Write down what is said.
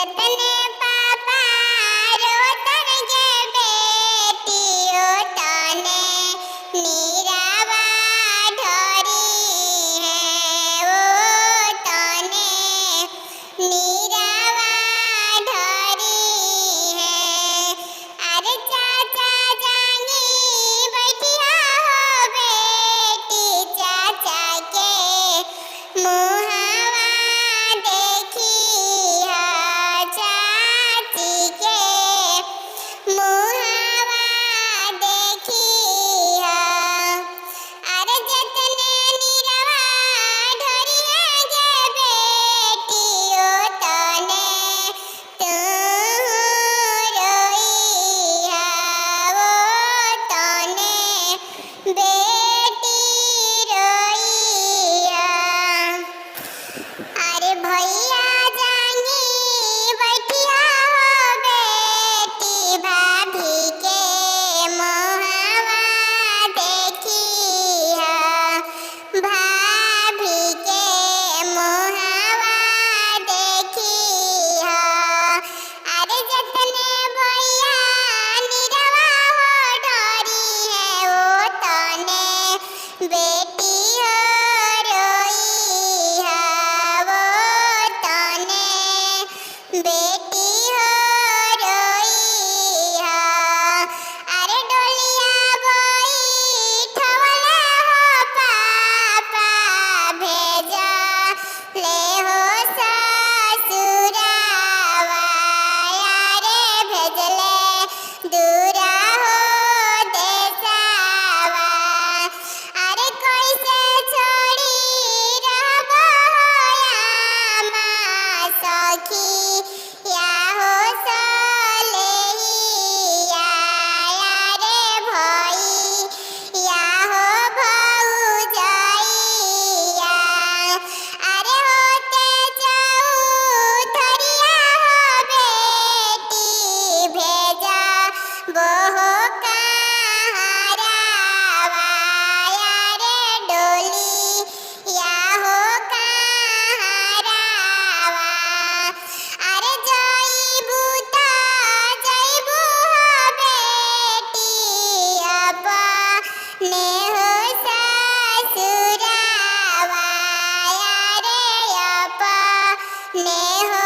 जतने पापा रोतन गे बेटियो तने नीरावा ढोरी है वो तने नीरावा ढोरी है। अरे चाचा जानी बैठिया हो बेटी चाचा के मुहावा देखी हो चाची के मुहावा देखी हो। अरे जतने नीरवा ढोरिया गे बेटियो तने तू रोई हो वो तने बेटी रोई हो। अरे भैया जानी बैठिया हो बेटी भाभी के मुहावा देखी हो भाभी के मुहावा देखी हो। अरे जतने भैया नीरवा हो ढोरी है वो तने बेटी हो रोई हो वो तने बेटी हो रोई हो। अरे डोलिया बैठवले हो पापा भेजा ले हो ससुरावा रे भेजले दूरा हो देसावा। अरे कैसे छोड़ी रहबो यामा सखी या हो सलेहिया रे भई या हो भौजइया। अरे होते जाऊ धरिया हो बेटी भेजा बोहो कहारावा रे डोली या हो कहारावा। अरे जइबू त जइबू हो बेटी अपने हो ससुरावा रे अपने हो